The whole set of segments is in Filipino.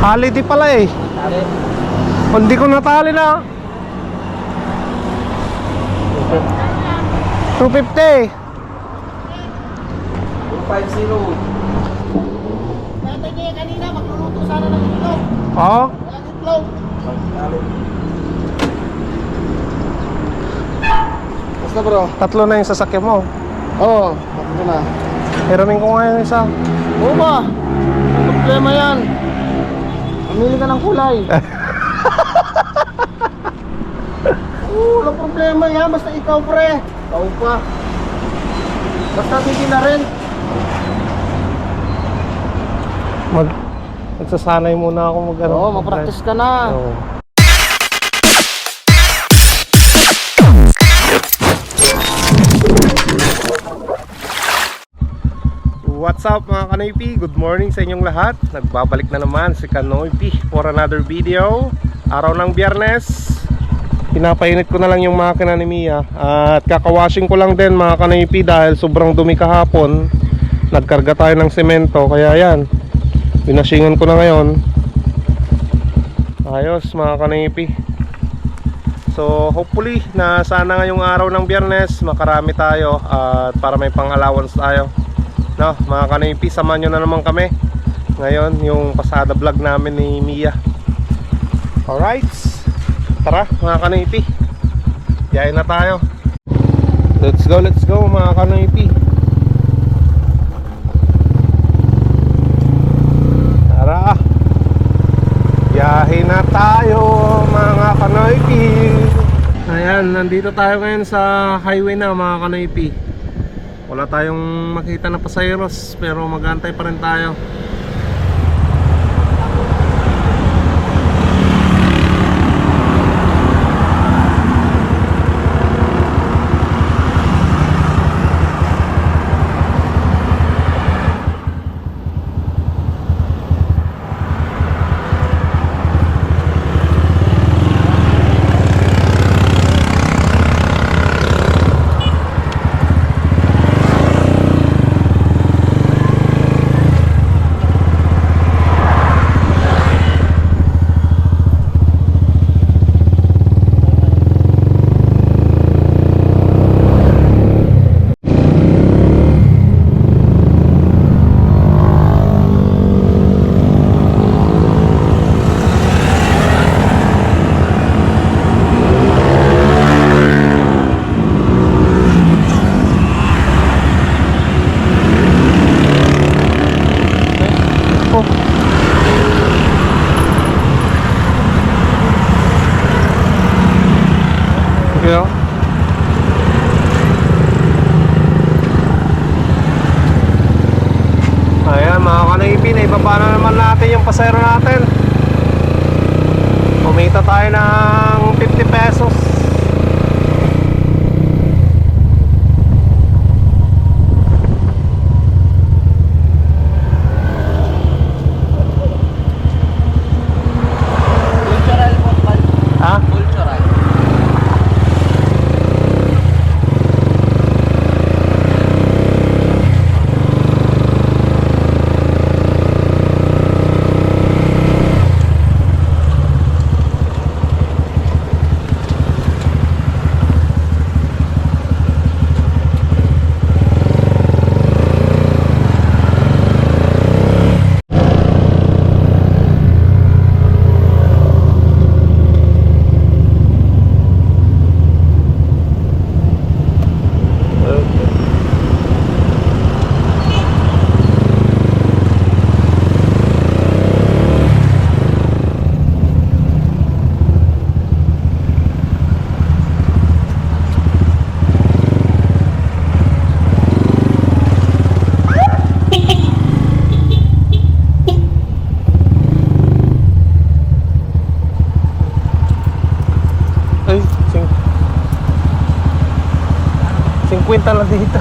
Holiday pala eh. Tali. Hindi ko natali na. 250. 250. Natay niya kanina, magluluto sana ng itlog. Oo. Walang itlog. Basta bro. Tatlo na yung sasakyan mo. Oo, tatlo na. Hiramin ko nga yung isa. Oo ba? May problema yan. Mamili ka ng kulay. Oo, walang problema yan. Basta ikaw pre. Ikaw pa. Basta hindi na rin. Nagsasanay muna ako mag ano. Oo, mag-practice ka na. Oo. What's up mga Kanoypi? Good morning sa inyong lahat. Nagbabalik na naman si Kanoypi for another video. Araw ng Biyernes. Pinapainit ko na lang yung makina ni Mia. At kakawashing ko lang din mga Kanoypi dahil sobrang dumi kahapon. Nagkarga tayo ng semento. Kaya yan, pinashingan ko na ngayon. Ayos mga Kanoypi. So hopefully na sana ngayong araw ng Biyernes makarami tayo at para may pang-allowance tayo. No, mga Kanoypi, samahan nyo na naman kami ngayon yung pasada vlog namin ni Mia. Alright, tara mga Kanoypi, biyahe na tayo. Let's go mga Kanoypi. Tara, biyahe na tayo mga Kanoypi. Ayan, nandito tayo ngayon sa highway na mga Kanoypi. Wala tayong makita na pasayeros pero mag-aantay pa rin tayo. Ayan mga Kanoypi, naibaba na naman natin yung pasero natin. Kumita tayo ng 50 pesos. Cultural po. Ha? Cultural. Ay, 50 lang dito.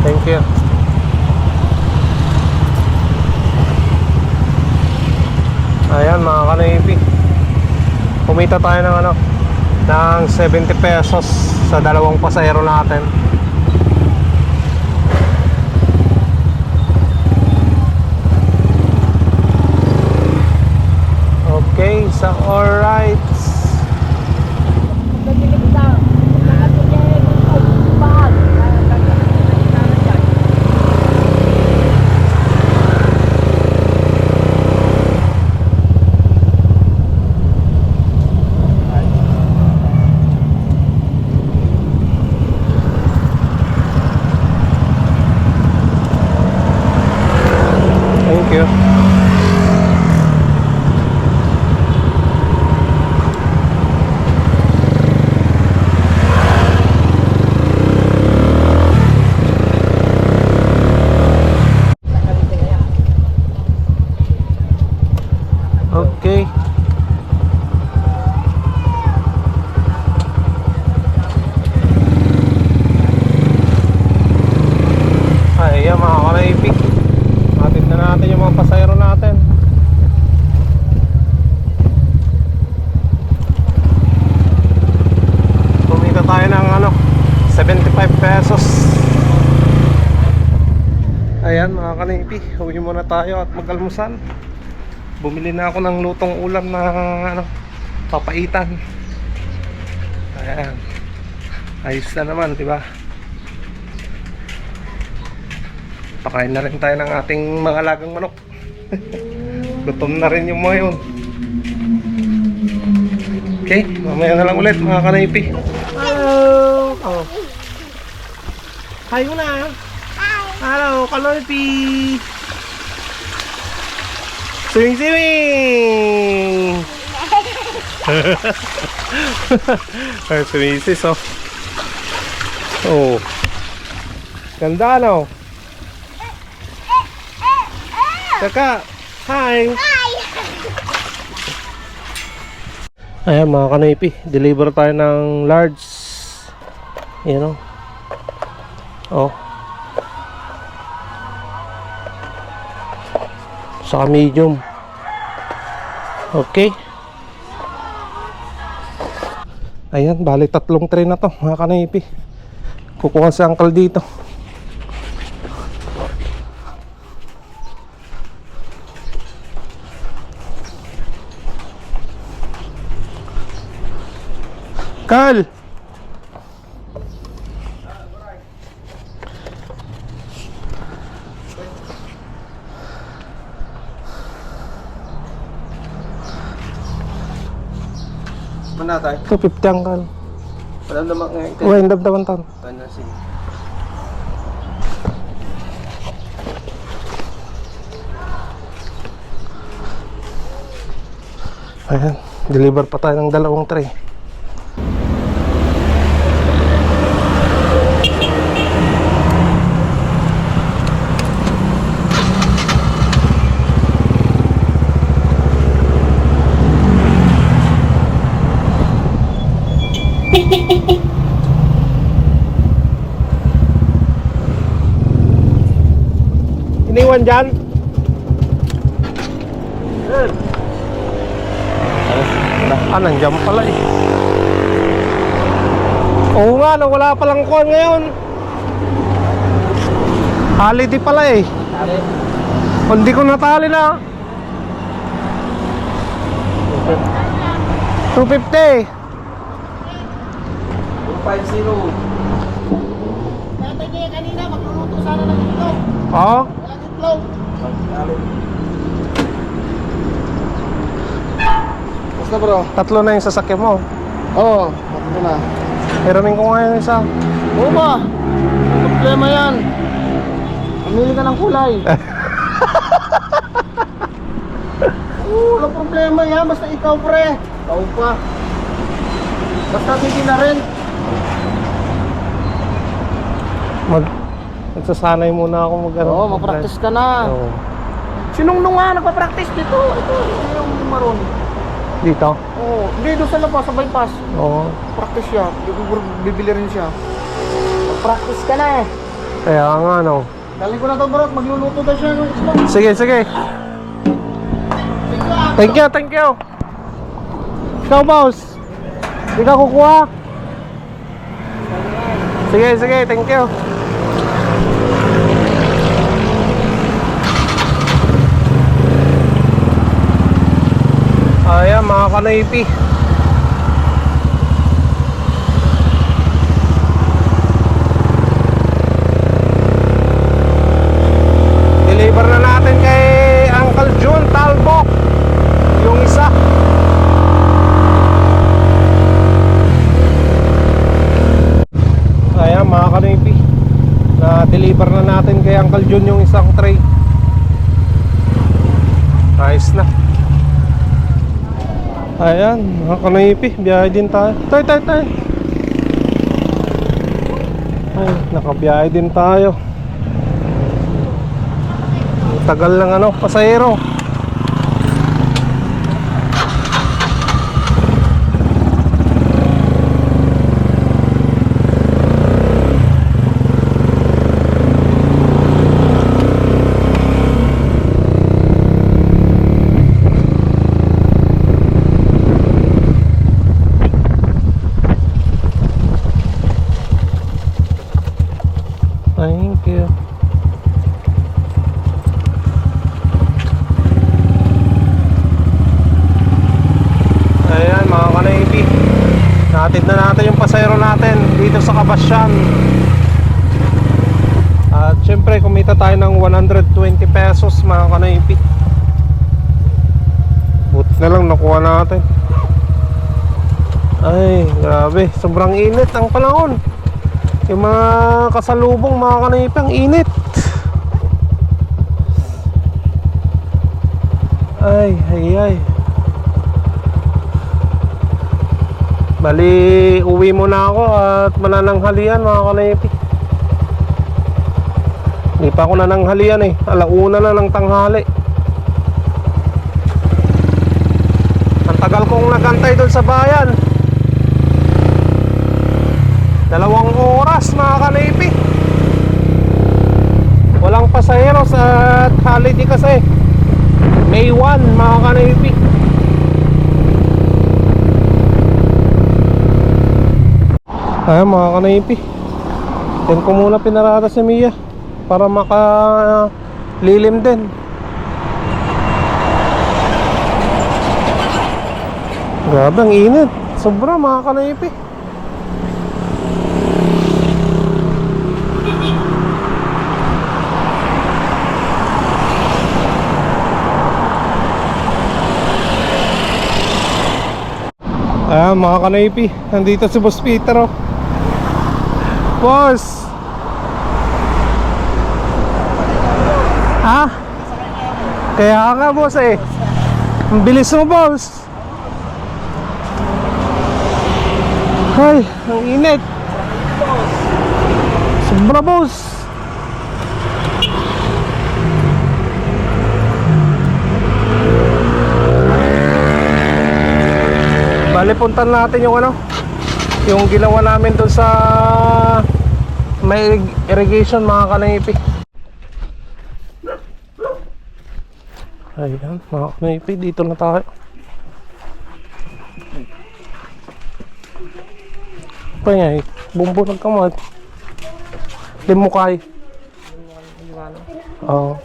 Thank you. Ayan mga Kanoypi, kumita tayo ng ng 70 pesos sa dalawang pasahero natin. Isa, alright. Thank you. Okay. Ay, yan mga ka-naipik. Hatid na natin yung mga pasayro natin. Kumita tayo ng 75 pesos. Ayan mga ka-naipi, uwi muna tayo at mag-almusal. Bumili na ako ng lutong ulam na papaitan. Ayan. Ayos na naman, di ba? Pakain na rin tayo ng ating mga alagang manok. Gutom na rin yung mga yun. Okay, mamaya na lang ulit mga ka-naipi. Hello! Oh. Hi muna! Hello, ka-naipi! Swimming! Ay, sumisis oh. Oh. Ganda no? Kaka, hi! Ayan mga ka-naipi, deliver tayo ng large. Ayan o. Oh. Saka medium. Okay. Ayan, bali 3 tray na to mga ka-naipi. Kukuha si uncle dito. Carl! Mana tayo? 250 ang Carl. Walang naman ngayon. Wind up naman tayo. Ano, sige. Ayan, deliver pa tayo ng 2 tray. Iniwan dyan? Nandiyan pala eh. Oo nga, wala palang kuhan ngayon. Holiday pala eh. Hindi ko natali na. 250. 250. Natay niya kanina, magluluto sana ng itlog. Oo. Walang itlog. Basta bro. 3 na yung sasakyan mo. Oo, ito na. Hiramin ko nga yung isa. Oo ba? May problema yan. Pumili ka ng kulay. Walang problema yan. Basta ikaw pre. Ikaw pa. Basta hindi na rin. Nagsasanay muna ako Oo, mag-practice ka na. Oo. Sinong nung nga nagpa-practice dito? Ito yung maroon. Dito? Oo, hindi doon sa labas, sa bypass. Oo. Practice siya. Bibili rin siya. Mag-practice ka na eh. Kaya nga no. Galing ko na to bro, magluluto na siya ng isla. Sige, sige. Thank you, thank you. Ikaw boss. Hindi ka kukuha. Sige, sige, thank you. Ayan mga kanaypi, deliver na natin kay Uncle Jun Talbok yung isa. Ayan mga kanaypi, na deliver na natin kay Uncle Jun yung isang tray. Ayos na. Ayan mga kanaypi, biyahe din tayo. Tay. Ay, nakabiyahe din tayo. Tagal ng ano, pasahero. Thank you. Ayan mga kanaypi, natin na natin yung pasayro natin dito sa Kabasyan. At syempre kumita tayo ng 120 pesos mga kanaypi. Buti na lang nakuha natin. Ay grabe, sobrang init ang panahon. Yung mga kasalubong mga kanaypi, ang init. Ay. Bali, uwi muna ako at manananghalian mga kanaypi. Hindi pa ako nananghalian eh. Alauna na ng tanghali. Ang tagal kong nagantay doon sa bayan. 2 oras mga kanaypi. Walang pasaheros at holiday kasi May 1 mga kanaypi. Ayan mga kanaypi, yan ko muna pinarada si Mia para makalilim din. Grabe ang init, sobra mga kanaypi. Ayan mga kanaypi, nandito si Boss Peter oh. Boss! Ha? Kaya nga boss eh. Ang bilis mo boss. Ay, ang init. Sobra boss. Bali puntan natin yung ano, yung ginawa namin doon sa may irrigation mga kanaypi. Ayan mga kanaypi, dito na tayo. Panyay, bumbo nagkamad. Limukay. Oo.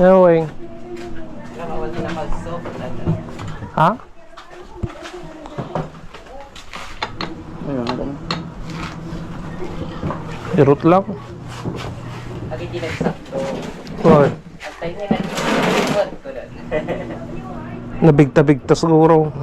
Ewing. Ha? Irot lang. Lagi tinagsak. Right. Antay nila. Iwat ko lang. Nabigta-bigta siguro.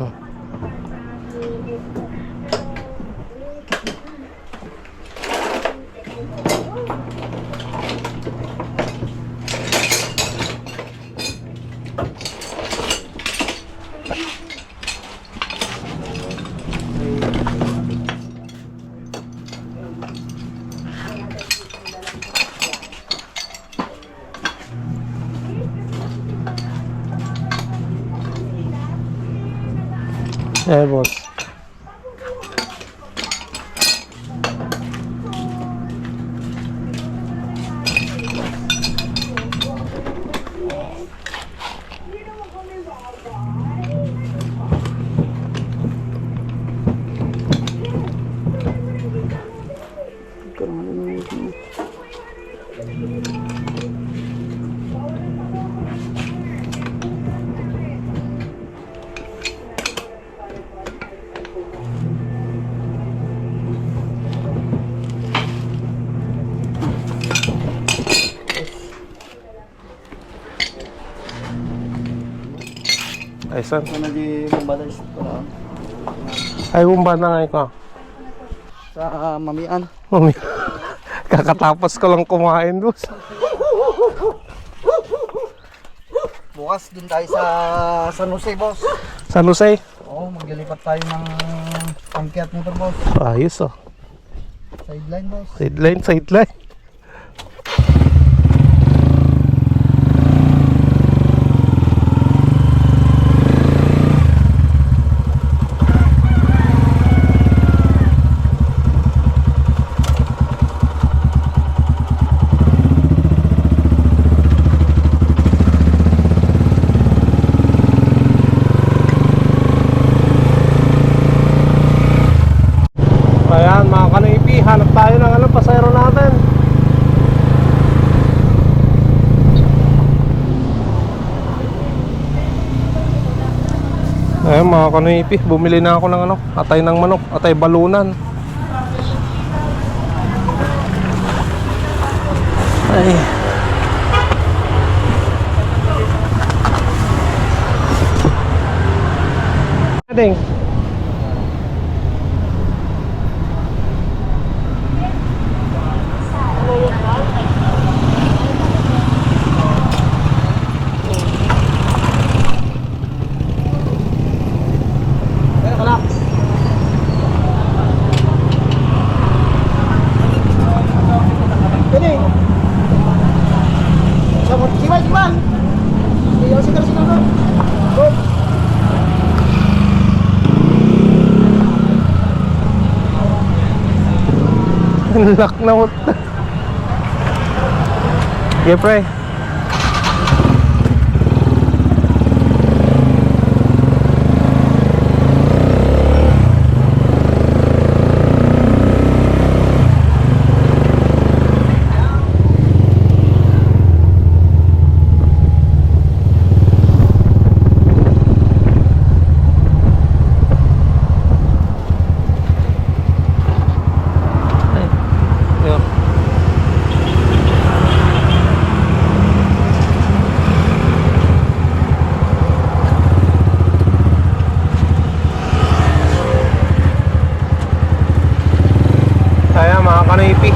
Eh boss. Aysan. Ito na di mabalas ko na. Ay, umba na nga ikaw. Sa mamian. Mami, kakatapos ko lang kumain, boss. Bukas din tayo sa San Jose, boss. San Jose? Oo, maglilipat tayo ng pangkiat motor, boss. Ayos oh. Sideline, boss. Sideline, sideline. Ayan mga kanipi, hanap tayo ng pasayro natin. Ayan mga kanipi, bumili na ako ng atay ng manok, atay balunan. Ay. Ading. Lock na mo. Yeah, pre. Kaya mga kanipi,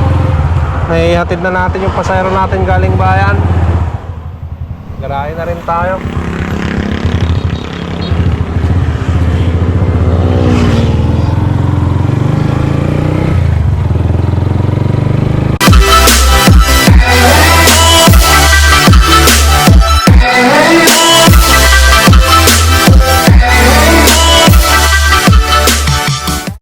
naihatid na natin yung pasayro natin galing bayan. Garahe na rin tayo.